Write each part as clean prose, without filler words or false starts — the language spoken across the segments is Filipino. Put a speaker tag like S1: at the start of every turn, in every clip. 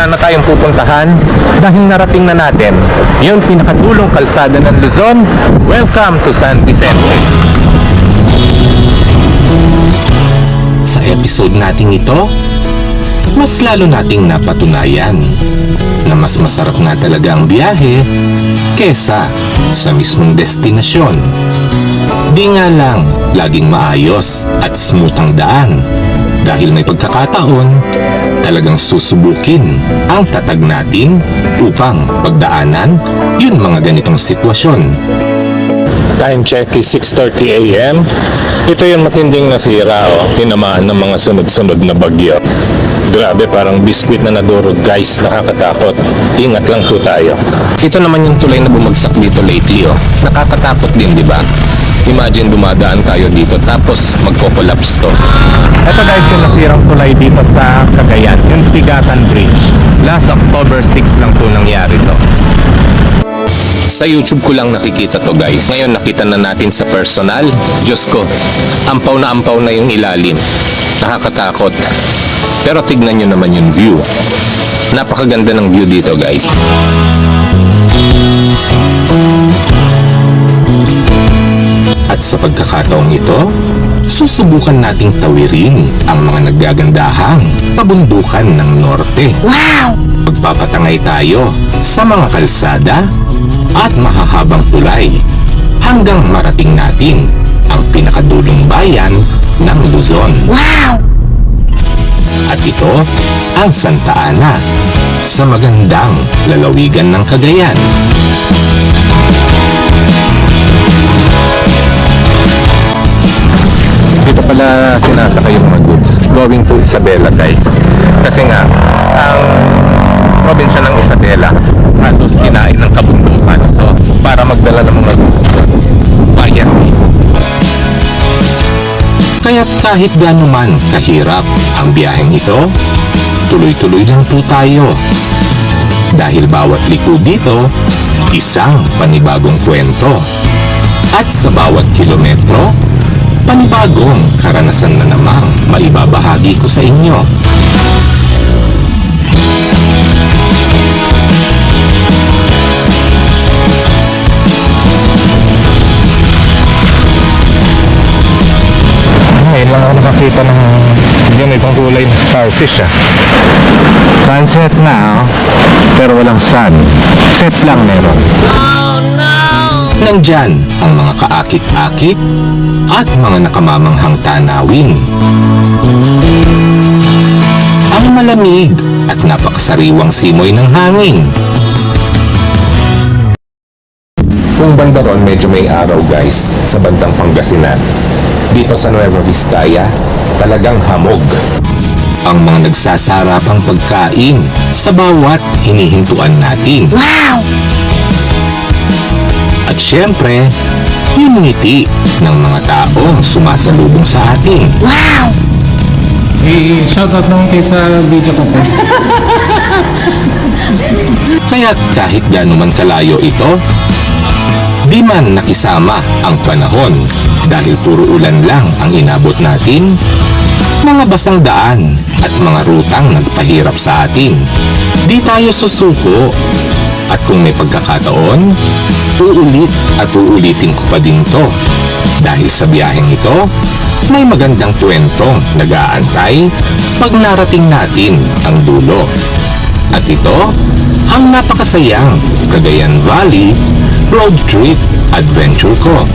S1: wala na tayong pupuntahan dahil narating na natin yung pinakadulong kalsada ng Luzon. Welcome to San Vicente.
S2: Sa episode nating ito, mas lalo nating napatunayan na mas masarap nga talaga ang biyahe kesa sa mismong destinasyon. Di nga lang laging maayos at smooth ang daan dahil may pagkakataon talagang susubukin ang tatag natin upang pagdaanan yun mga ganitong sitwasyon.
S1: Time check is 6:30 AM. Ito yung matinding nasira, tinamaan ng mga sunod-sunod na bagyo. Grabe, parang biskwit na nadurog guys, nakakatakot. Ingat lang po tayo. Ito naman yung tulay na bumagsak dito lately, nakakatakot din, di ba? Imagine dumadaan tayo dito tapos magko-collapse to. Ito guys yung nasirang tulay dito sa Cagayan, yung Pigatan Bridge. Last October 6 lang po nangyari to. Sa YouTube ko lang nakikita to guys. Ngayon nakita na natin sa personal. Diyos ko, ampaw na yung ilalim. Nakakatakot. Pero tignan nyo naman yung view. Napakaganda ng view dito guys.
S2: At sa pagkakataong ito, susubukan nating tawirin ang mga naggagandahang kabundukan ng norte.
S3: Wow!
S2: Magpapatangay tayo sa mga kalsada at mahahabang tulay hanggang marating natin ang pinakadulong bayan ng Luzon.
S3: Wow!
S2: At ito ang Santa Ana sa magandang lalawigan ng Cagayan.
S1: Dito pala sinasakay yung mga goods going to Isabela guys. Kasi nga ang probinsya ng Isabela halos kinain ng kabundukan. So para magdala ng mga goods bias.
S2: Kaya't kahit gaano man kahirap ang biyaheng ito, tuloy-tuloy lang po tayo. Dahil bawat liko dito, isang panibagong kwento. At sa bawat kilometro, panibagong karanasan na namang maibabahagi ko sa inyo.
S1: Ngayon lang ako nakakita ng yung ibang kulay na starfish Sunset na pero walang sun. Set lang meron.
S2: Nandyan ang mga kaakit-akit at mga nakamamanghang tanawin. Ang malamig at napakasariwang simoy ng hangin.
S1: Kung banda ron, medyo may araw guys sa bandang Pangasinan. Dito sa Nueva Vizcaya, talagang hamog.
S2: Ang mga nagsasarapang pagkain sa bawat hinihintuan natin.
S3: Wow!
S2: At syempre, yung ngiti ng mga taong sumasalubong sa atin.
S3: Wow!
S1: I-shoutout naman kayo sa video ko po.
S2: Kaya't kahit gaano man kalayo ito, di man nakisama ang panahon dahil puro ulan lang ang inabot natin, mga basang daan at mga rutang nagpahirap sa atin. Di tayo susuko at kung may pagkakataon, uulit at uulitin ko pa din to dahil sa biyaheng ito, may magandang kwentong nag-aantay pag narating natin ang dulo. At ito ang napakasayang Cagayan Valley Road Trip Adventure ko.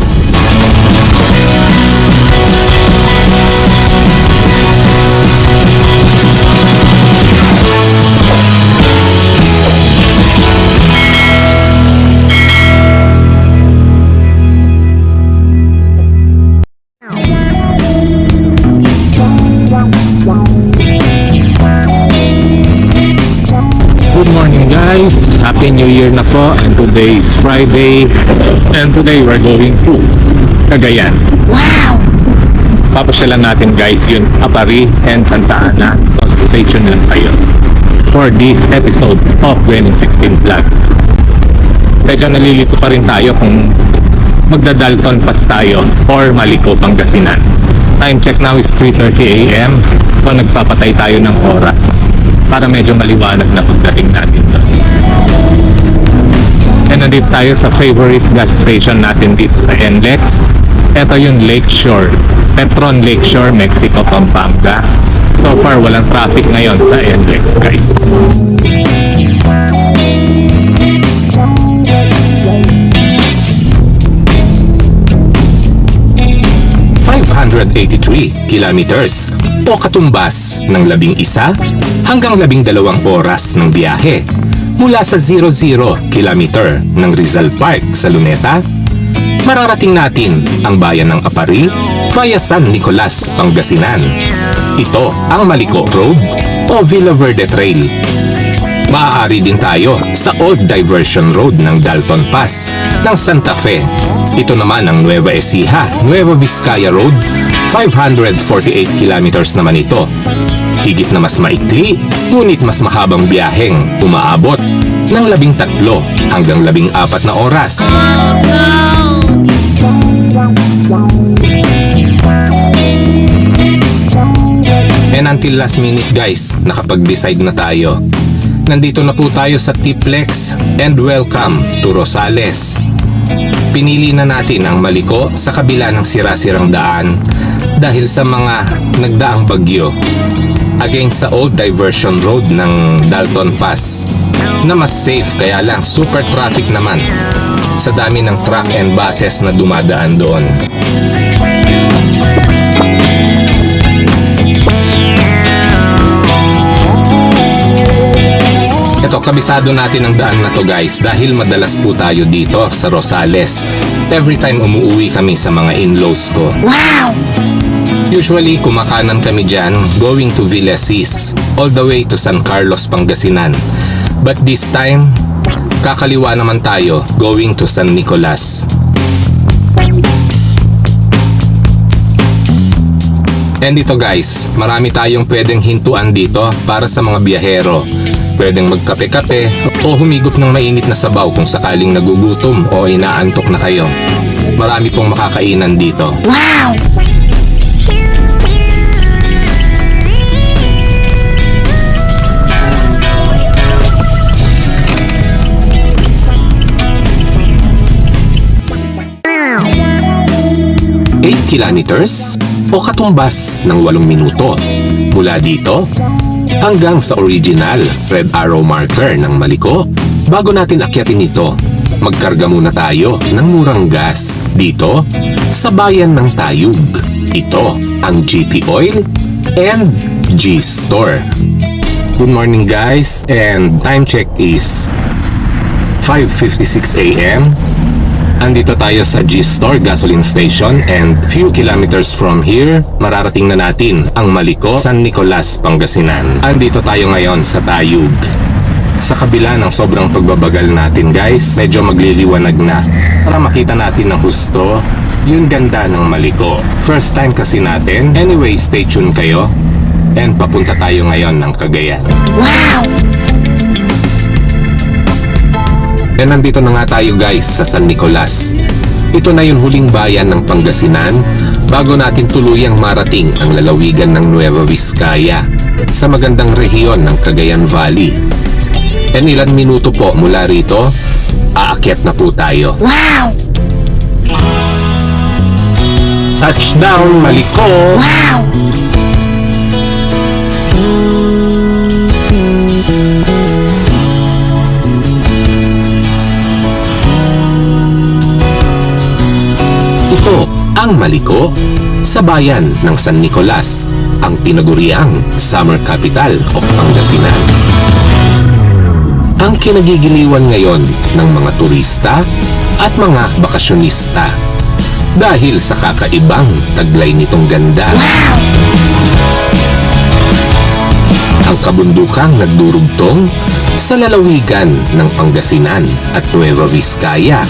S1: Good morning guys, Happy New Year na po, and today is Friday and today we're going to Cagayan.
S3: Wow!
S1: Papasyalan natin guys yung Apari and Santa Ana, so stay tuned lang kayo for this episode of 2016 vlog. Medyo nalilito pa rin tayo kung magda-Dalton Pass tayo or Maliko, Pangasinan. Time check now is 3:30 AM, so nagpapatay tayo ng oras. para medyo maliwanag na pagdating natin doon. And nandito tayo sa favorite gas station natin dito sa NLEX. Ito yung Lakeshore, Petron Lakeshore, Mexico, Pampanga. So far, walang traffic ngayon sa NLEX, guys.
S2: kilometers o katumbas ng 11 hanggang 12 oras ng biyahe mula sa 00 kilometer ng Rizal Park sa Luneta. Mararating natin ang bayan ng Aparil via San Nicolas, Pangasinan. Ito ang Maliko Road o Villa Verde Trail. Maaari din tayo sa Old Diversion Road ng Dalton Pass ng Santa Fe. Ito naman ang Nueva Ecija, Nueva Vizcaya Road, 548 kilometers naman ito. Higit na mas maikli, ngunit mas mahabang biyaheng umaabot ng 13 hanggang 14 na oras. And until last minute guys, nakapag-decide na tayo. Nandito na po tayo sa Tiplex and welcome to Rosales. Pinili na natin ang Maliko sa kabila ng sira-sirang daan dahil sa mga nagdaang bagyo against sa Old Diversion Road ng Dalton Pass na mas safe, kaya lang super traffic naman sa dami ng truck and buses na dumadaan doon. Ito, kabisado natin ang daan na to guys dahil madalas po tayo dito sa Rosales. Every time umuwi kami sa mga in-laws ko.
S3: Wow!
S2: Usually, kumakanan kami dyan going to Villasis all the way to San Carlos, Pangasinan. But this time, kakaliwa naman tayo going to San Nicolas. And ito guys, marami tayong pwedeng hintuan dito para sa mga biyahero. Pwedeng magkape-kape o humigop ng mainit na sabaw kung sakaling nagugutom o inaantok na kayo. Marami pong makakainan dito.
S3: Wow!
S2: Kilometers o katumbas ng 8 minuto mula dito hanggang sa original red arrow marker ng Maliko. Bago natin akyatin ito, magkarga muna tayo ng murang gas dito sa bayan ng Tayug. Ito ang GP Oil and G-Store. Good morning guys, and time check is 5:56 a.m. Andito tayo sa G-Store gasoline station and few kilometers from here, mararating na natin ang Maliko, San Nicolas, Pangasinan. Andito tayo ngayon sa Tayug. Sa kabila ng sobrang pagbabagal natin guys, medyo magliliwanag na para makita natin ng husto yung ganda ng Maliko. First time kasi natin. Anyway, stay tuned kayo and papunta tayo ngayon ng Cagayan.
S3: Wow!
S2: And nandito na nga tayo guys sa San Nicolas. Ito na yung huling bayan ng Pangasinan bago natin tuluyang marating ang lalawigan ng Nueva Vizcaya sa magandang rehiyon ng Cagayan Valley. And ilang minuto po mula rito, aakyat na po tayo.
S3: Wow!
S2: Touchdown, Maliko!
S3: Wow!
S2: Ito ang Maliko sa bayan ng San Nicolas, ang tinaguriang summer capital of Pangasinan. Ang kinagigiliwan ngayon ng mga turista at mga bakasyonista dahil sa kakaibang taglay nitong ganda. Ang kabundukang nagdurugtong sa lalawigan ng Pangasinan at Nueva Vizcaya.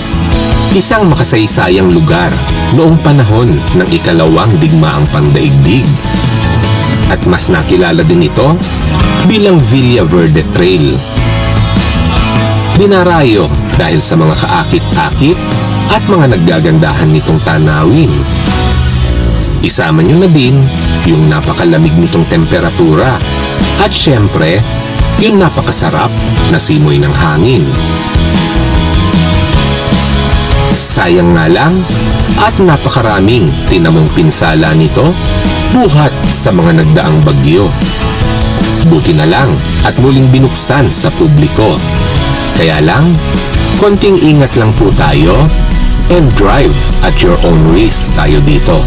S2: Isang makasaysayang lugar noong panahon ng ikalawang digmaang pandaigdig. At mas nakilala din ito bilang Villa Verde Trail. Dinarayo dahil sa mga kaakit-akit at mga naggagandahan nitong tanawin. Isama nyo na din yung napakalamig nitong temperatura at syempre Yung napakasarap na simoy ng hangin. Sayang nga lang at napakaraming tinamong pinsala nito buhat sa mga nagdaang bagyo. Buti na lang at muling binuksan sa publiko. Kaya lang, konting ingat lang po tayo and drive at your own risk tayo dito.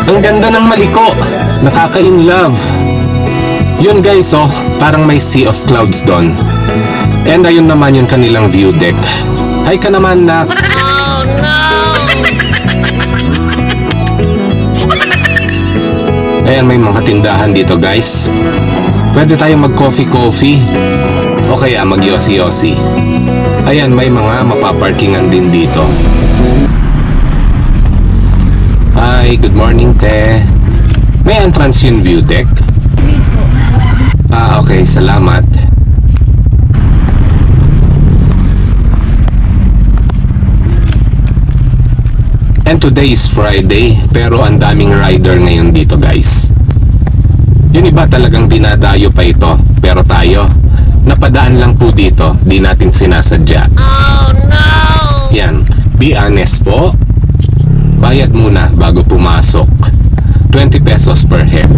S2: Ang ganda ng Maliko. Nakaka-in-love. Yun guys, oh, parang may sea of clouds doon. And ayun naman yung kanilang view deck. Hi ka naman, nak.
S3: Oh no!
S2: Ayan, may mga tindahan dito guys. Pwede tayong mag-coffee-coffee. O kaya mag-yossi-yossi. Ayan, may mga mapaparkingan din dito. Hi, good morning, te. May entrance yung view deck? Ah, okay, salamat. And today is Friday, pero ang daming rider ngayon dito, guys. Yung iba talagang dinadayo pa ito, pero tayo, napadaan lang po dito, di natin sinasadya.
S3: Oh no!
S2: Yan, be honest po. Bayad muna bago pumasok. 20 pesos per head.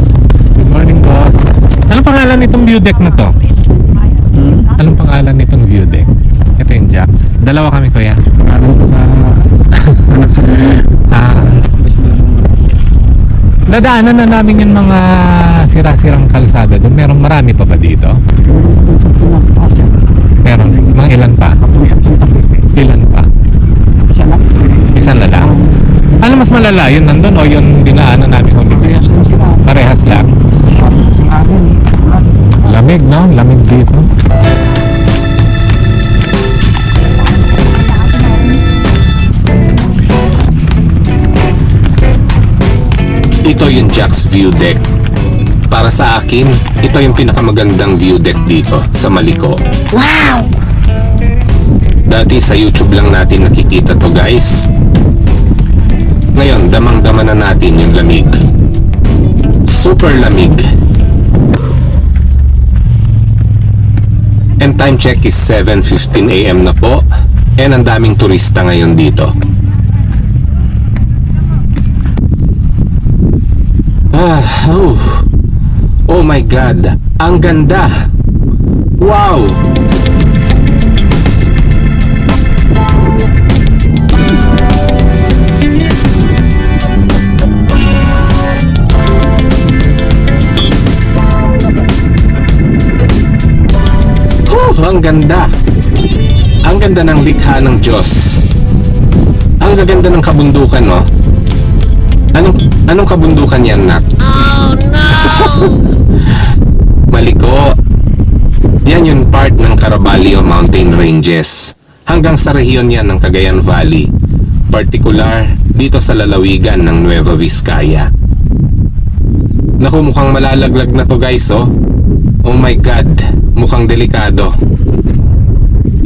S1: Good morning, boss. Anong pangalan nitong view deck na to? Anong pangalan nitong view deck? Ito yung Jax. Dalawa kami, kuya. Dadaanan na namin yung mga sira-sirang kalsada doon. Marami pa ba dito? Meron. Mga ilan pa? Ilan pa? Isa na lang. Ano mas malala? Yun nandun o yung dinaanan namin huli? Parehas lang. Lamig, no? Lamig dito.
S2: Ito yung Jack's View Deck. Para sa akin, ito yung pinakamagandang view deck dito sa Maliko.
S3: Wow!
S2: Dati sa YouTube lang natin nakikita to, guys. Ngayon, damang-dama na natin yung lamig. Super lamig. And time check is 7:15 AM na po. And ang daming turista ngayon dito. Oh my God. Ang ganda. Wow. Ang ganda. Ang ganda ng likha ng Diyos. Ang gaganda ng kabundukan, no? Anong kabundukan yan, nak?
S3: Oh no!
S2: Maliko. Yan yung part ng Caraballo Mountain Ranges. Hanggang sa rehiyon yan ng Cagayan Valley. Partikular dito sa lalawigan ng Nueva Vizcaya. Naku, mukhang malalaglag na to, guys, oh. Oh my God, mukhang delikado.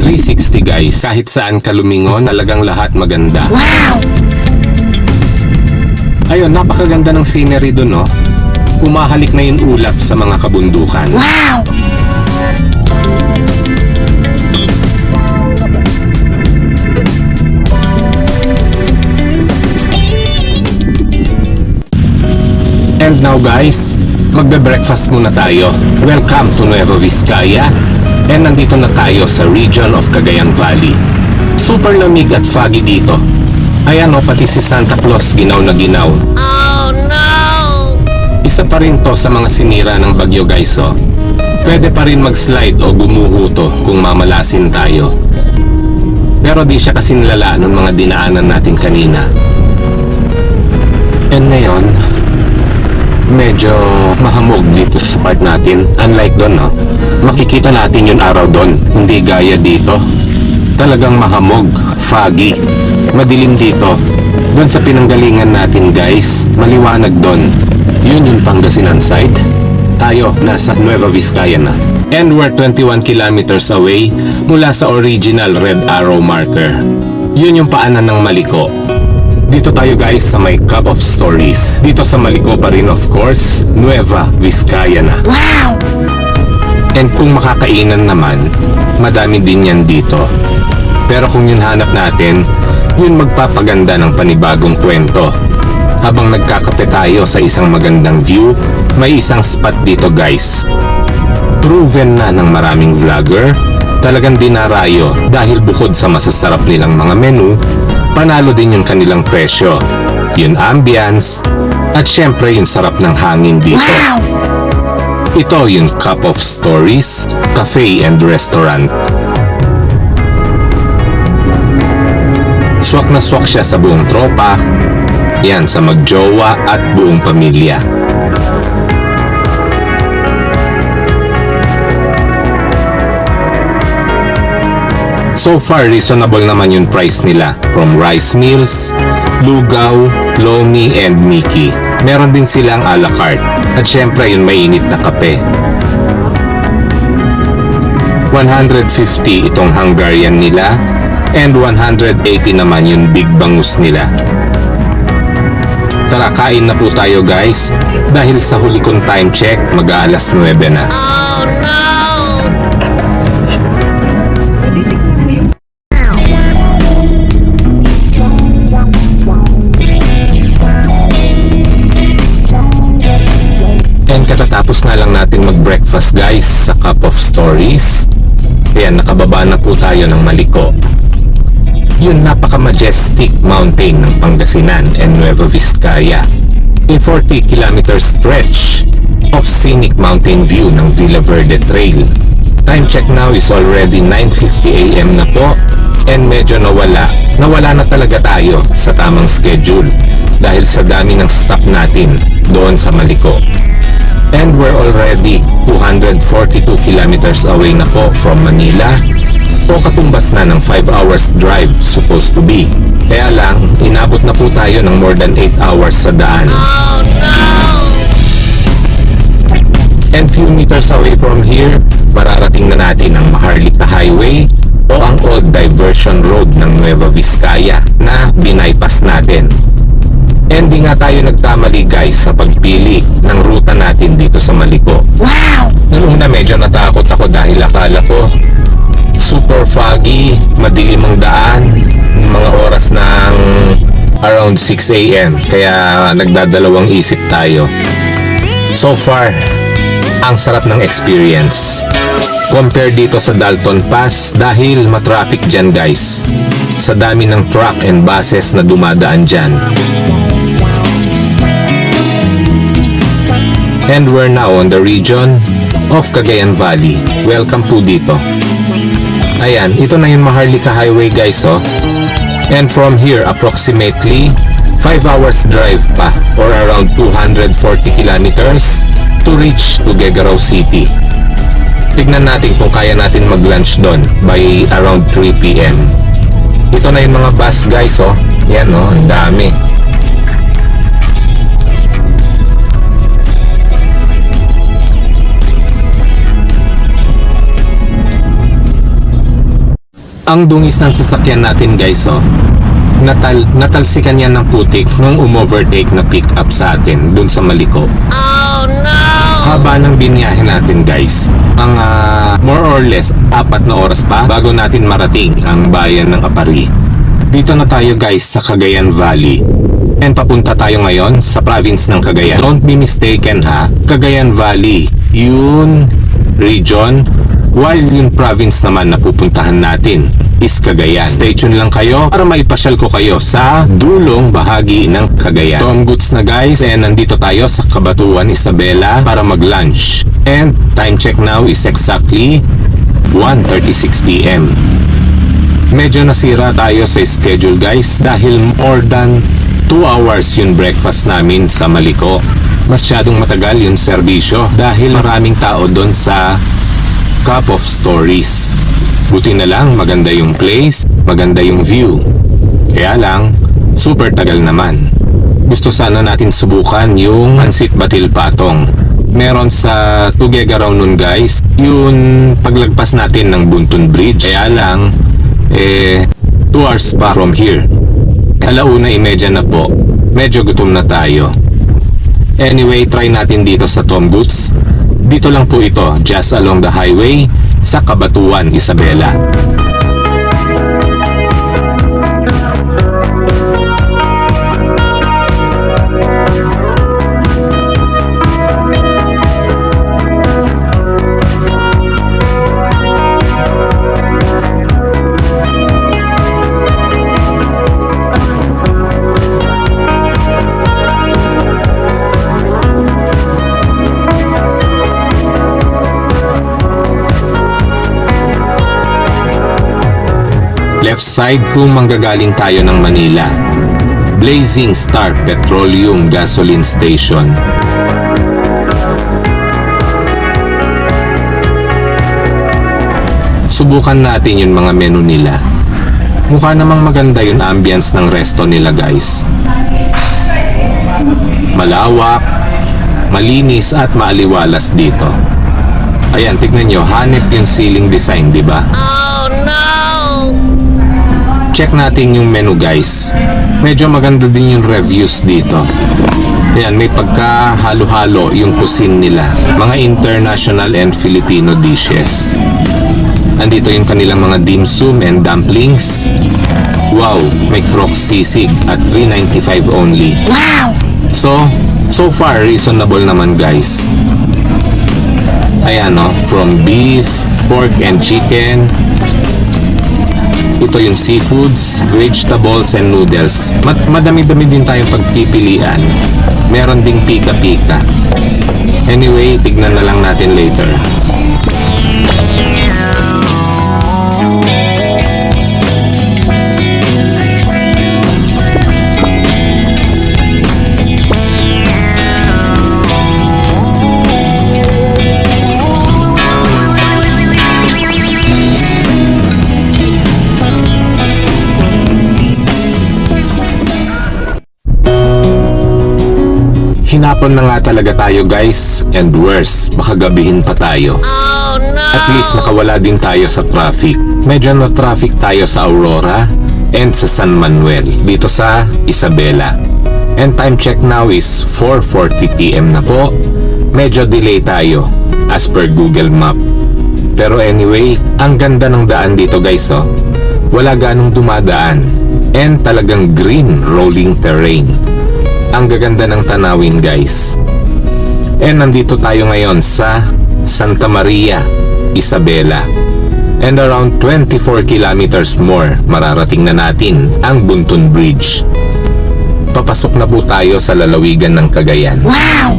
S2: 360, guys. Kahit saan ka lumingon, talagang lahat maganda.
S3: Wow!
S2: Ayun, napakaganda ng scenery dun, no? Umahalik na yung ulap sa mga kabundukan.
S3: Wow!
S2: And now, guys, magbe-breakfast muna tayo. Welcome to Nueva Vizcaya. And nandito na tayo sa region of Cagayan Valley. Super lamig at foggy dito. Ayan, o, pati si Santa Claus ginaw na ginaw.
S3: Oh no!
S2: Isa pa rin to sa mga sinira ng bagyo, guys, oh. Pwede pa rin mag-slide o gumuho to kung mamalasin tayo. Pero di siya kasing lala ng mga dinaanan natin kanina. And ngayon, medyo mahamog dito sa part natin. Unlike doon, no? Makikita natin yung araw doon. Hindi gaya dito. Talagang mahamog, foggy, madilim dito. Doon sa pinanggalingan natin, guys, maliwanag doon. Yun yung Pangasinan side. Tayo, nasa Nueva Vizcaya na. And we're 21 kilometers away mula sa original red arrow marker. Yun yung paanan ng Maliko. Dito tayo guys sa may Cup of Stories. Dito sa Maliko pa rin of course, Nueva Vizcaya na.
S3: Wow!
S2: And kung makakainan naman, madami din yan dito. Pero kung yun hanap natin, yun magpapaganda ng panibagong kwento. Habang nagkakape tayo sa isang magandang view, may isang spot dito guys. Proven na ng maraming vlogger, talagang dinarayo dahil bukod sa masasarap nilang mga menu, panalo din yung kanilang presyo, yung ambience, at syempre yung sarap ng hangin dito.
S3: Wow!
S2: Ito yung Cup of Stories, Cafe and Restaurant. Swak na swak siya sa buong tropa, yan sa magjowa at buong pamilya. So far, reasonable naman yung price nila. From rice meals, lugaw, lomi, and miki. Meron din silang a la carte. At syempre yung mainit na kape. 150 itong Hungarian nila. And 180 naman yung big bangus nila. Tara, kain na po tayo guys. Dahil sa huli kong time check, mag-aalas 9 na.
S3: Oh no!
S2: And katatapos nga lang natin mag-breakfast guys sa Cup of Stories. Ayan, nakababa na po tayo ng Maliko. Yun napaka-majestic mountain ng Pangasinan and Nueva Vizcaya. A 40 kilometer stretch of scenic mountain view ng Villa Verde Trail. Time check now is already 9:50 AM na po. And medyo nawala na talaga tayo sa tamang schedule dahil sa dami ng stop natin doon sa Maliko. And we're already 242 kilometers away na po from Manila o katumbas na ng 5 hours drive supposed to be. Kaya lang, inabot na po tayo ng more than 8 hours sa daan.
S3: Oh no!
S2: And few meters away from here, mararating na natin ang Maharlika Highway o ang old diversion road ng Nueva Vizcaya na binaypass natin. And di nga tayo nagkamali guys sa pagpili ng ruta natin dito sa Maliko.
S3: Wow!
S2: Noong una medyo natakot ako dahil akala ko super foggy, madilim ang daan, mga oras ng around 6 AM. Kaya nagdadalawang isip tayo. So far, ang sarap ng experience. Compare dito sa Dalton Pass dahil matraffic dyan guys. Sa dami ng truck and buses na dumadaan dyan. And we're now on the region of Cagayan Valley. Welcome po dito. Ayan, ito na yung Maharlika Highway guys oh. And from here approximately 5 hours drive pa or around 240 kilometers to reach Tuguegarao City. Tignan natin kung kaya natin mag-lunch doon by around 3 PM. Ito na yung mga bus guys oh. Yan oh, ang dami. Ang dungis ng sasakyan natin guys oh. Natalsikan yan ng putik nung umovertake na pick up sa atin dun sa Maliko.
S3: Oh no!
S2: Haba ng binyahe natin guys. Mga more or less 4 na oras pa bago natin marating ang bayan ng Apari. Dito na tayo guys sa Cagayan Valley. And papunta tayo ngayon sa province ng Cagayan. Don't be mistaken ha, Cagayan Valley, yun region, while yung province naman na pupuntahan natin is Cagayan. Stay tuned lang kayo para maipasyal ko kayo sa dulong bahagi ng Cagayan. Tom goods na guys, and nandito tayo sa Cabanatuan Isabela para mag-lunch. And time check now is exactly 1:36 PM. Medyo nasira tayo sa schedule guys dahil more than 2 hours yung breakfast namin sa Maliko. Masyadong matagal yung serbisyo dahil maraming tao doon sa Cup of Stories. Buti na lang maganda yung place, maganda yung view. Kaya lang, super tagal naman. Gusto sana natin subukan yung Pansit Batil Patong. meron sa Tuguegarao nun guys, yung paglagpas natin ng Buntun Bridge. Kaya lang, 2 hours pa from here. 1:30 na po. Medyo gutom na tayo. Anyway, try natin dito sa Tom Goods. Dito lang po ito, just along the highway sa Cabanatuan, Isabela. Left side kung manggagaling tayo ng Manila. Blazing Star Petroleum Gasoline Station. Subukan natin yung mga menu nila. Mukha namang maganda yung ambience ng resto nila guys. Malawak, malinis at maaliwalas dito. Ayan, tignan nyo, hanep yung ceiling design, di ba?
S3: Oh no!
S2: Check natin yung menu guys. Medyo maganda din yung reviews dito. Ayan, may pagka-halo-halo yung cuisine nila. Mga international and Filipino dishes. Andito yung kanilang mga dim sum and dumplings. Wow, may crock sisig at $3.95 only.
S3: Wow!
S2: So far reasonable naman guys. Ayan from beef, pork and chicken. Ito yung seafoods, vegetables and noodles. Madami-dami din tayong pagpipilian. Meron ding pika-pika. Anyway, tignan na lang natin later. Hinapon na nga talaga tayo guys, and worse, baka gabihin pa tayo.
S3: Oh no!
S2: At least nakawala din tayo sa traffic. Medyo na traffic tayo sa Aurora and sa San Manuel, dito sa Isabela. And time check now is 4:40 PM na po. Medyo delay tayo as per Google Map. Pero anyway, ang ganda ng daan dito guys Wala ganong dumadaan. And talagang green rolling terrain. Ang gaganda ng tanawin guys. And nandito tayo ngayon sa Santa Maria, Isabela. And around 24 kilometers more, mararating na natin ang Buntun Bridge. Papasok na po tayo sa lalawigan ng Cagayan.
S3: Wow!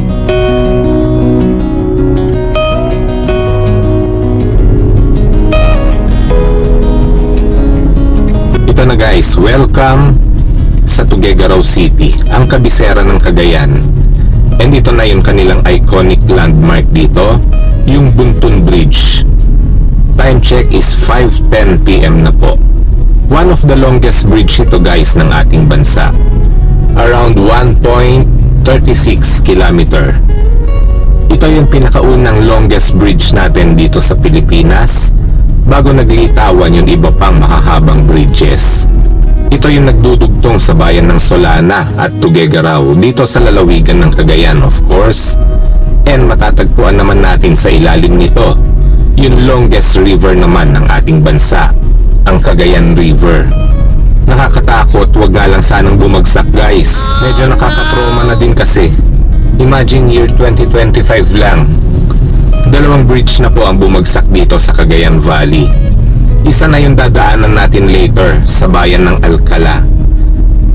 S2: Ito na guys, welcome sa Tuguegarao City, ang kabisera ng Cagayan. And ito na yung kanilang iconic landmark dito, yung Buntun Bridge. Time check is 5:10 PM na po. One of the longest bridge ito guys ng ating bansa. Around 1.36 kilometer. Ito yung pinakaunang longest bridge natin dito sa Pilipinas bago naglitawan yung iba pang mahahabang bridges. Ito yung nagdudugtong sa bayan ng Solana at Tuguegarao dito sa lalawigan ng Cagayan of course. And matatagpuan naman natin sa ilalim nito yung longest river naman ng ating bansa, ang Cagayan River. Nakakatakot, wag nga lang sanang bumagsak guys. Medyo nakakatroma na din kasi. Imagine year 2025 lang. 2 bridge na po ang bumagsak dito sa Cagayan Valley. Isa na yung dadaanan natin later sa bayan ng Alcala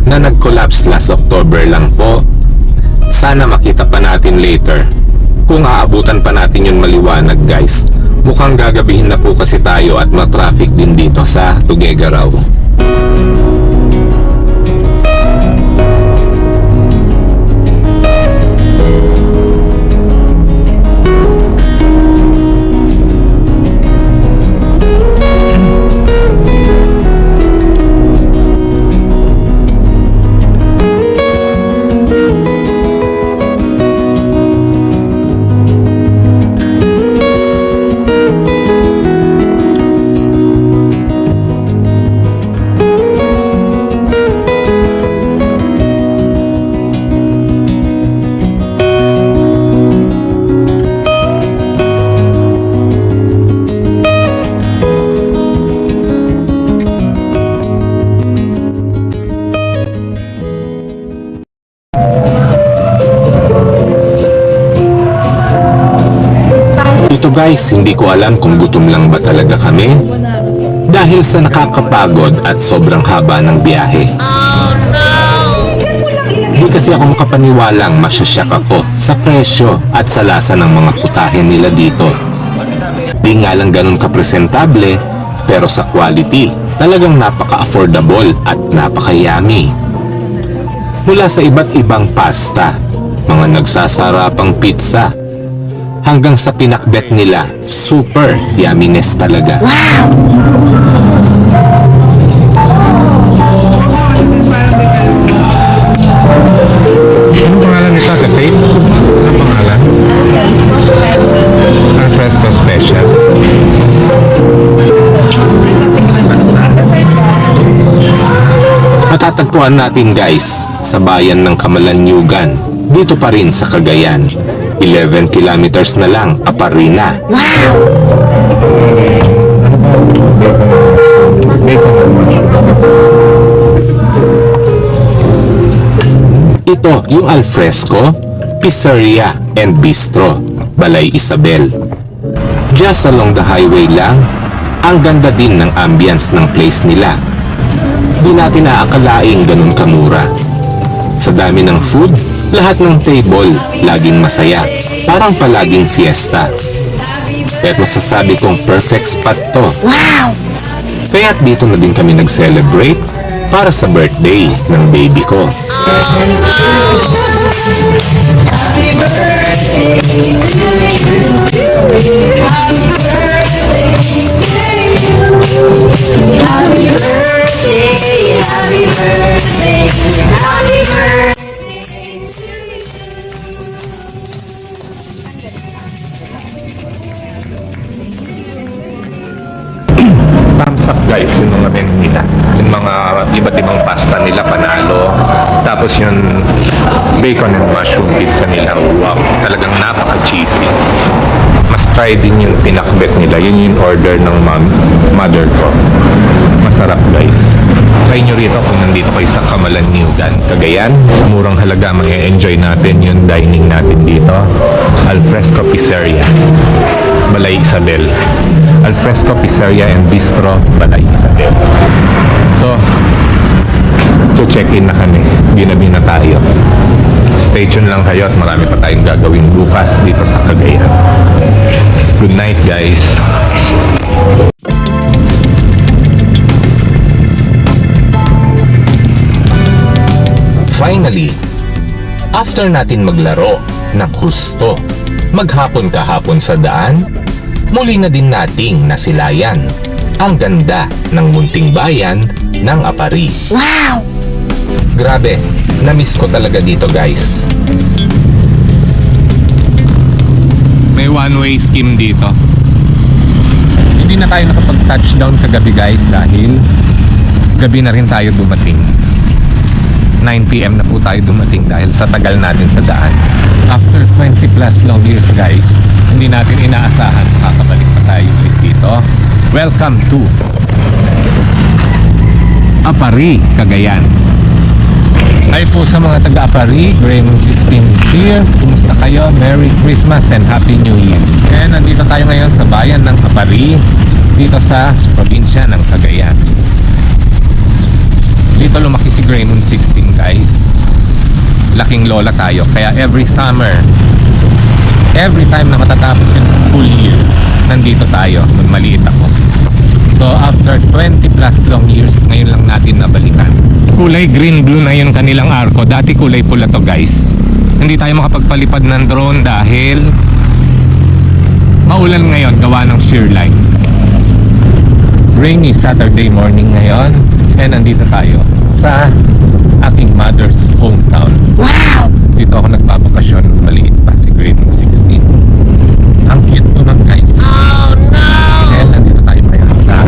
S2: na nag-collapse last October lang po. Sana makita pa natin later. Kung aabutan pa natin yung maliwanag guys. Mukhang gagabihin na po kasi tayo at ma-traffic din dito sa Tuguegarao. Guys, hindi ko alam kung gutom lang ba talaga kami dahil sa nakakapagod at sobrang haba ng biyahe.
S3: Oh no!
S2: Di kasi ako makapaniwalang masyasyak ako sa presyo at sa lasa ng mga putahe nila dito. Di nga lang ganun kapresentable, pero sa quality, talagang napaka-affordable at napaka-yummy. Mula sa iba't ibang pasta, mga nagsasarapang pizza, hanggang sa pinakbet nila, super yumminess talaga.
S1: Anong pangalan nito? Kate? Anong pangalan? Alfresco Special.
S2: Matatagpuan natin guys sa bayan ng Camalaniugan, dito pa rin sa Cagayan. 11 kilometers na lang, Aparina. Ito yung Alfresco, Pizzeria and Bistro, Balay Isabel. Just along the highway lang, ang ganda din ng ambience ng place nila. Di natin naakalaing ganun kamura. Sa dami ng food, lahat ng table laging masaya, parang palaging fiesta. Kaya't masasabi kong perfect spot to. Kaya't dito na din kami nag-celebrate para sa birthday ng baby ko.
S1: Thumbs up guys, yung mga menu nila. Yung mga iba't ibang pasta nila, panalo. Tapos yung bacon and mushroom pizza nila, wow, talagang napaka-cheesy. Mas try din yung pinakbet nila. Yun yung order ng mother ko. Masarap guys. Try nyo rito kung nandito kayo sa Camalaniugan, Cagayan. Sa murang halaga, mag-enjoy natin yung dining natin dito. Alfresco Pizzeria, Balay Isabel. Alfresco Pizzeria and Bistro, Balay Isabel. So check-in na kami. Ginabi na tayo. Stay tuned lang kayo at marami pa tayong gagawin bukas dito sa Cagayan. Good night guys.
S2: Finally, after natin maglaro ng husto, maghapon kahapon sa daan, muli na din nating nasilayan ang ganda ng munting bayan ng Apari. Grabe, na-miss ko talaga dito guys.
S1: May one-way scheme dito. Hindi na tayo nakapag-touchdown kagabi guys dahil gabi na rin tayo dumating. 9 PM na po tayo dumating dahil sa tagal natin sa daan. After 20 plus long years guys, hindi natin inaasahan makakabalik pa tayo ulit dito. Welcome to Apari, Cagayan. Hi po sa mga taga-Apari, Raymond 16 is here. Kumusta kayo? Merry Christmas and Happy New Year. And nandito tayo ngayon sa bayan ng Apari, dito sa probinsya ng Cagayan. Dito lumaki si Raymond 16 guys. Laking lola tayo. Kaya every summer, every time na matatapos yung school year, nandito tayo nung maliit ako. So after 20 plus long years, ngayon lang natin nabalikan. Kulay green-blue na yung kanilang arko. Dati kulay pula to guys. Hindi tayo makapagpalipad ng drone dahil maulan ngayon gawa ng shear line. Rainy Saturday morning ngayon. And nandito tayo sa aking mother's hometown. Dito ako nagpapakasyon nung maliit pa si grade 16. Ang cute to ng guys.
S3: Oh no!
S1: And nandito tayo ngayon sa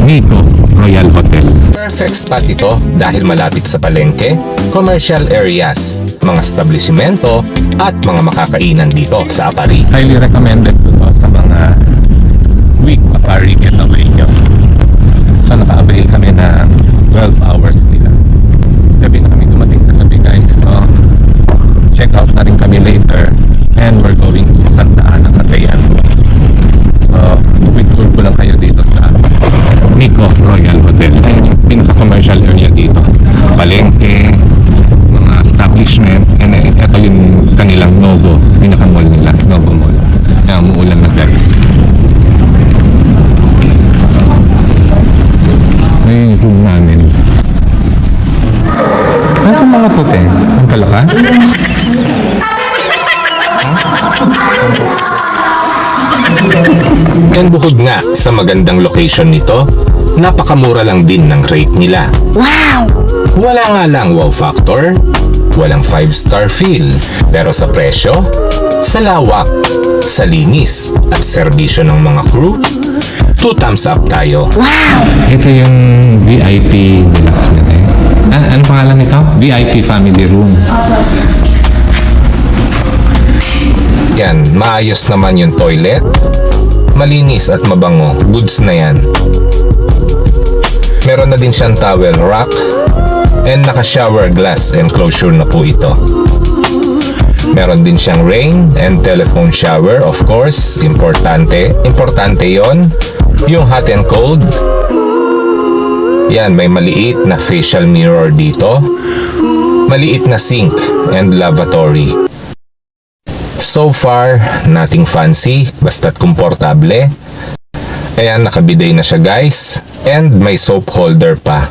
S1: Nico Royal Hotel.
S2: Perfect spot ito dahil malapit sa palengke, commercial areas, mga establishmento at mga makakainan dito sa Apari.
S1: Highly recommended to sa mga week Apari getaway nyo. So naka-avail kami ng 12 hours nila. Gabi na kami dumating na gabi guys. So check out na rin kami later. And we're going to Santa Ana, Cagayan. commercial area dito. Palengke, mga establishment, and ito yung kanilang Novo, pinaka-mall nila, Novo Mall. Kaya umuulan na guys. Ay, room namin. Ano itong mga puti? Ang kalaka?
S2: And bukod nga sa magandang location nito, napakamura lang din ng rate nila.
S3: Wow!
S2: Wala nga lang wow factor, walang 5-star feel, pero sa presyo, sa lawak, sa linis at serbisyo ng mga crew, 2 thumbs up tayo.
S1: Ito yung VIP deluxe nila eh. Ano pangalan nito? VIP family room.
S2: Yan, maayos naman yung toilet, malinis at mabango, goods na yan. Meron na din siyang towel rack, and naka-shower glass enclosure na po ito. Meron din siyang rain and telephone shower, of course, importante yon. Yung hot and cold. Yan, may maliit na facial mirror dito. Maliit na sink and lavatory. So far, nothing fancy, basta't komportable. Ayan, nakabiday na siya guys. And may soap holder pa.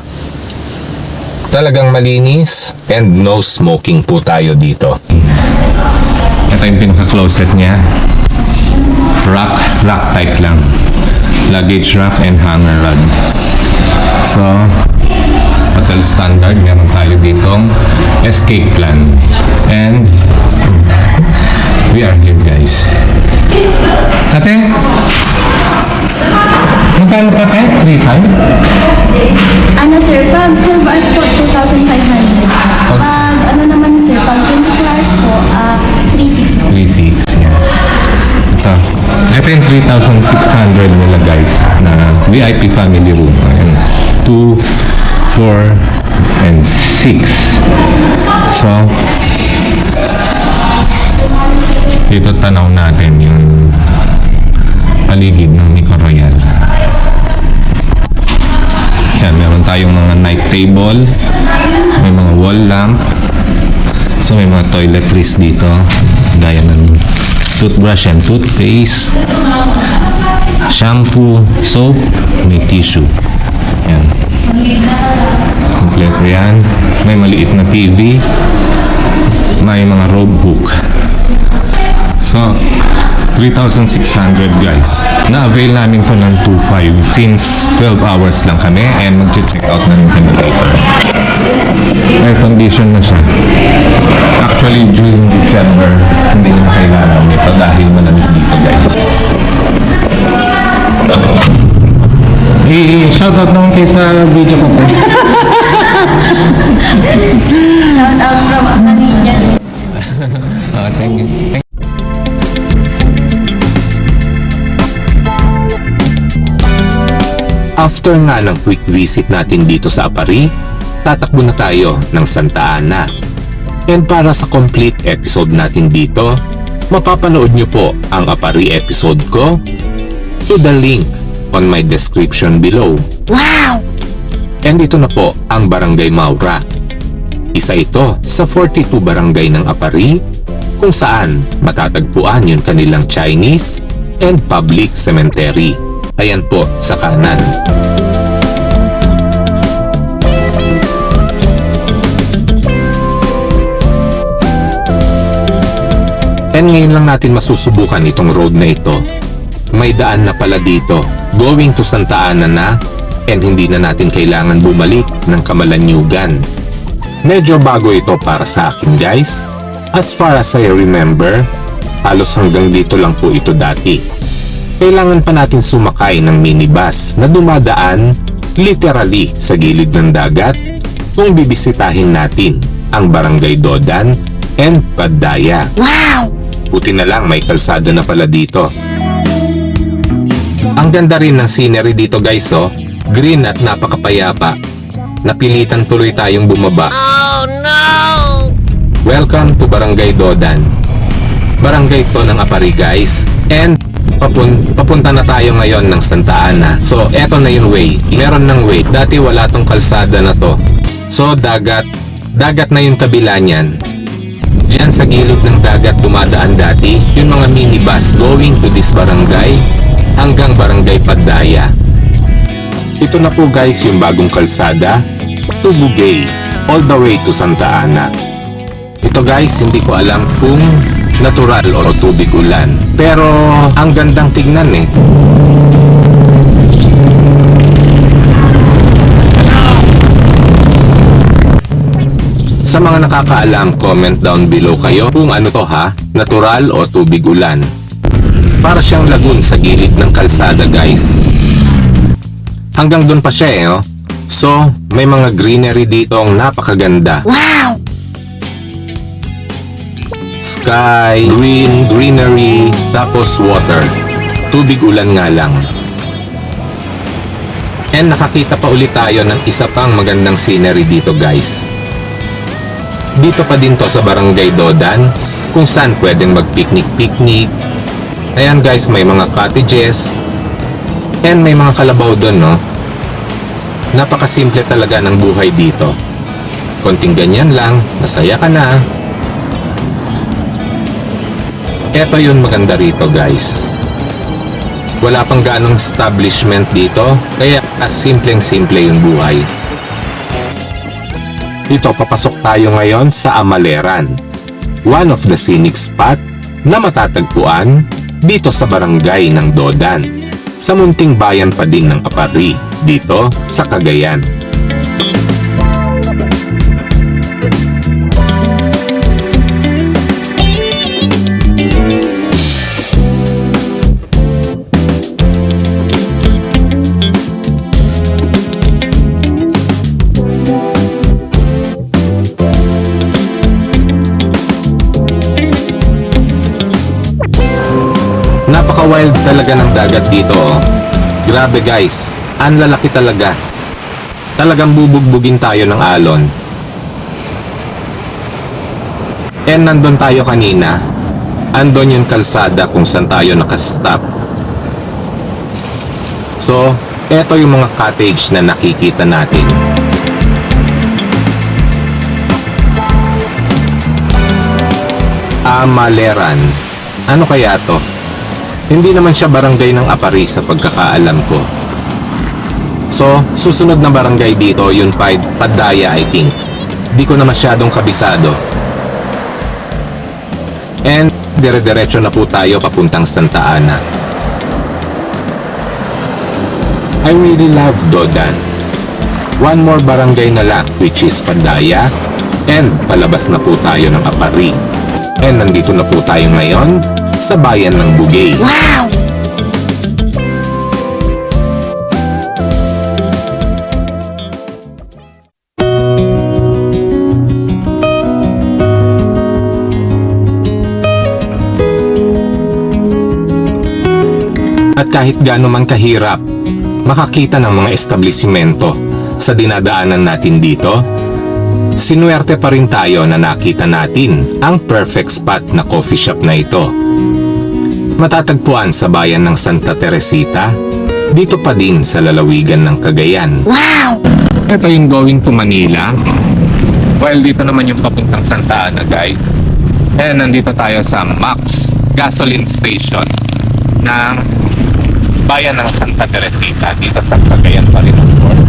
S2: Talagang malinis and no smoking po tayo dito.
S1: Ito yung pinaka-closet niya. Rack type lang. Luggage rack and hanger rod. So, hotel standard, meron tayo ditong escape plan. And we are here guys. Tate? Magkano pa tayo? 3,500?
S4: Ano sir, pag 12 hours po, 2,500. Pag ano naman sir, pag 24 hours po, 3,600.
S1: 3,600, yeah. Ito yung 3,600 nila guys na VIP family room. Ayan. 2, 4, and 6. So, dito tanaw natin yung paligid ng Nico Royal. Yan, meron tayong mga night table, may mga wall lamp, so may mga toiletries dito, gaya ng toothbrush and toothpaste, shampoo, soap, may tissue. Yan. Kompleto yan. May maliit na TV, may mga robe hook. So, 3,600 guys. Na-avail namin to ng 2,500 since 12 hours lang kami and mag-check out na rin kami later. Air condition na siya. Actually, during December, hindi na kailangan nito dahil malamig dito guys. I-shoutout naman kayo sa video ko.
S4: Shout out from Canadian.
S1: Thank you.
S2: After nga ng quick visit natin dito sa Apari, tatakbo na tayo ng Santa Ana. And para sa complete episode natin dito, mapapanood nyo po ang Apari episode ko to the link on my description below.
S3: Wow!
S2: And ito na po ang Barangay Maura. Isa ito sa 42 barangay ng Apari kung saan matatagpuan yung kanilang Chinese and public cemetery. Ayan po sa kanan. And ngayon lang natin masusubukan itong road na ito. May daan na pala dito, going to Santa Ana na, and hindi na natin kailangan bumalik ng Kamalanyugan. Medyo bago ito para sa akin guys. As far as I remember, halos hanggang dito lang po ito dati. Kailangan pa natin sumakay ng minibus na dumadaan literally sa gilid ng dagat kung bibisitahin natin ang Barangay Dodan and Padaya.
S3: Wow!
S2: Buti na lang may kalsada na pala dito. Ang ganda rin ng scenery dito guys oh, green at napakapayapa. Napilitan tuloy tayong bumaba.
S3: Oh no!
S2: Welcome to Barangay Dodan. Barangay to ng Apari guys, and Papunta na tayo ngayon ng Santa Ana. So, eto na yung way. Meron ng way. Dati wala tong kalsada na to. So, dagat. Dagat na yung kabila niyan. Diyan sa gilid ng dagat dumadaan dati yung mga minibus going to this barangay hanggang barangay Padaya. Ito na po guys yung bagong kalsada to Bugay all the way to Santa Ana. Ito guys, hindi ko alam kung natural o tubig ulan. Pero ang gandang tignan eh. Sa mga nakakaalam, comment down below kayo kung ano to ha, natural o tubig ulan. Para siyang lagoon sa gilid ng kalsada guys. Hanggang doon pa siya eh oh. So, may mga greenery dito ang napakaganda.
S3: Wow!
S2: Sky, green, greenery, tapos water. Tubig ulan nga lang. And nakakita pa ulit tayo ng isa pang magandang scenery dito guys. Dito pa din to sa Barangay Dodan, kung saan pwedeng mag-picnic-picnic. Ayan guys, may mga cottages. And may mga kalabaw doon no. Napakasimple talaga ng buhay dito. Konting ganyan lang, masaya ka na. Eto yun maganda rito guys. Wala pang ganong establishment dito, kaya simpleng-simple yung buhay. Dito papasok tayo ngayon sa Amaleran, one of the scenic spot na matatagpuan dito sa barangay ng Dodan, sa munting bayan pa din ng Apari, dito sa Cagayan. Napaka-wild talaga ng dagat dito oh. Grabe guys, ang lalaki talaga. Talagang bubugbugin tayo ng alon. And nandun tayo kanina. Andun yung kalsada kung saan tayo nakastop. So, eto yung mga cottage na nakikita natin. Amaleran. Ano kaya to? Hindi naman siya barangay ng Apari sa pagkakaalam ko. So, susunod na barangay dito, yun Padaya I think. Di ko na masyadong kabisado. And dire-diretso na po tayo papuntang Santa Ana. I really love Dodan. One more barangay na lang which is Padaya. And palabas na po tayo ng Apari. And nandito na po tayo ngayon sa bayan ng Bugay.
S3: Wow!
S2: At kahit gaano man kahirap makakita ng mga establisimento sa dinadaanan natin dito, sinuwerte pa rin tayo na nakita natin ang perfect spot na coffee shop na ito. Matatagpuan sa bayan ng Santa Teresita, dito pa din sa lalawigan ng Cagayan.
S3: Wow!
S1: Ito yung going to Manila. While dito naman yung papuntang Santa Ana guys. And nandito tayo sa Max Gasoline Station ng bayan ng Santa Teresita dito sa Cagayan pa rin of course.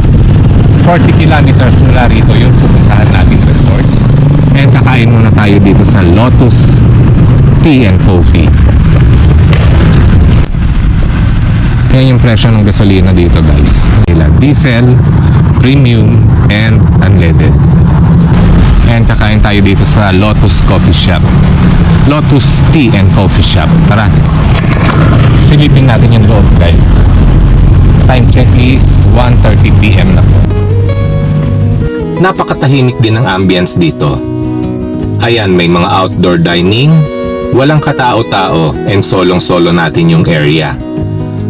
S1: 40 kilometers mula rito yung pupuntahan nating resort. And kakain muna tayo dito sa Lotus Tea and Coffee. Yan yung presyo ng gasolina dito guys. Nila diesel, premium, and unleaded. And kakain tayo dito sa Lotus Coffee Shop. Lotus Tea and Coffee Shop. Tara, silipin natin yung loob guys. Time check is 1:30 PM na po.
S2: Napakatahimik din ang ambience dito. Ayan, may mga outdoor dining, walang katao-tao, and solong-solo natin yung area.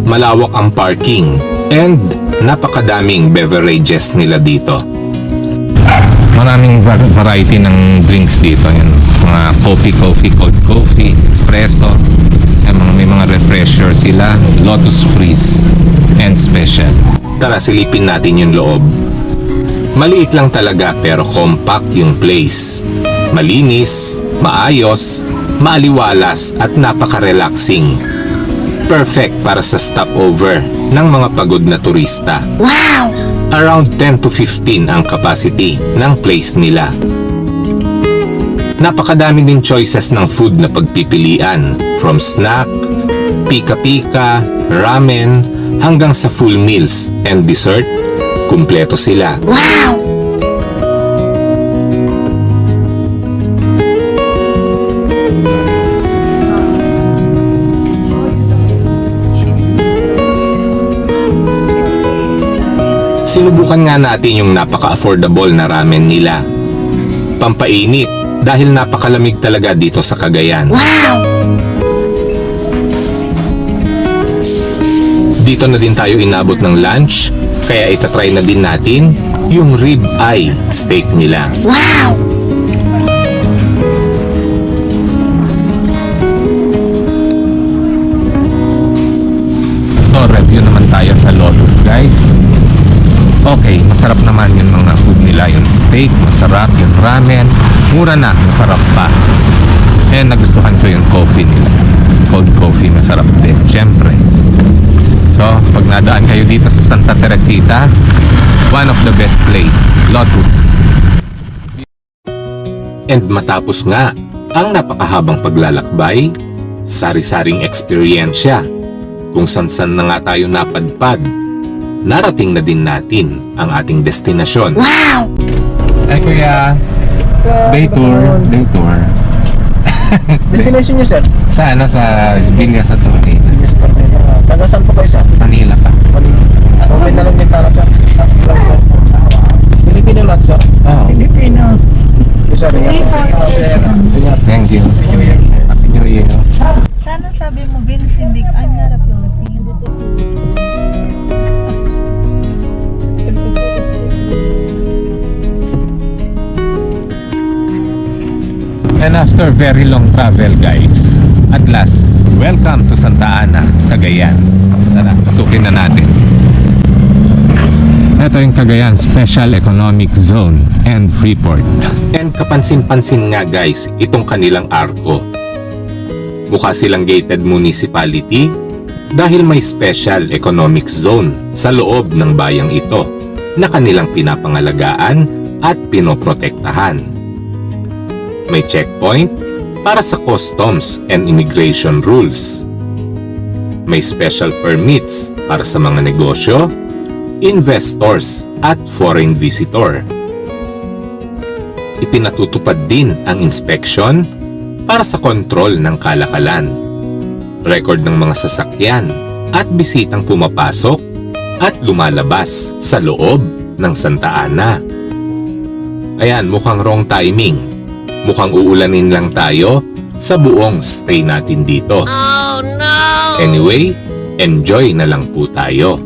S2: Malawak ang parking, and napakadaming beverages nila dito.
S1: Maraming variety ng drinks dito. Yan. Mga coffee, cold coffee, espresso. May mga refresher sila, Lotus Freeze and Special.
S2: Tara silipin natin yung loob. Maliit lang talaga pero compact yung place. Malinis, maayos, maaliwalas at napaka-relaxing. Perfect para sa stopover ng mga pagod na turista.
S3: Wow!
S2: Around 10 to 15 ang capacity ng place nila. Napakadami din choices ng food na pagpipilian, from snack, pika-pika, ramen, hanggang sa full meals and dessert, kumpleto sila.
S3: Wow!
S2: Sinubukan nga natin yung napaka-affordable na ramen nila. Pampainit dahil napakalamig talaga dito sa Cagayan.
S3: Wow!
S2: Dito na din tayo inabot ng lunch, kaya itatry na din natin yung rib eye steak nila.
S3: Wow!
S1: So, review naman tayo sa Lotus, guys. Okay, masarap naman yung mga food nila. Yung steak, masarap. Yung ramen, mura na, masarap pa. And nagustuhan ko yung coffee nila. Cold coffee, masarap din, syempre. So, pag nadaan kayo dito sa Santa Teresita, one of the best place, Lotus.
S2: And matapos nga ang napakahabang paglalakbay, sari-saring eksperyensya, kung san-san na nga tayo napadpad, narating na din natin ang ating destinasyon.
S3: Wow!
S1: Ay, kuya. Day tour. Day tour.
S5: Destination niyo, sir?
S1: Sa ano, sa Villa sa Torre.
S5: Taga saan po kayo, sir?
S1: Manila pa.
S5: Okay na lang yung para sa Pilipino lang, sir.
S1: Oh,
S5: Pilipino. Sir,
S1: thank you. Happy New Year.
S6: Sana sabi mo, Vince, hindi I'm not a Filipino.
S1: And after very long travel, guys, at last, welcome to Santa Ana, Cagayan. Tara, pasukin na natin. Ito yung Cagayan Special Economic Zone and Freeport.
S2: And kapansin-pansin nga guys, itong kanilang arko. Mukha silang gated municipality dahil may special economic zone sa loob ng bayang ito na kanilang pinapangalagaan at pinoprotektahan. May checkpoint para sa customs and immigration rules. May special permits para sa mga negosyo, investors at foreign visitor. Ipinatutupad din ang inspection para sa kontrol ng kalakalan, record ng mga sasakyan at bisitang pumapasok at lumalabas sa loob ng Santa Ana. Ayan, mukhang wrong timing. Mukhang uulanin lang tayo sa buong stay natin dito.
S3: Oh no!
S2: Anyway, enjoy na lang po tayo.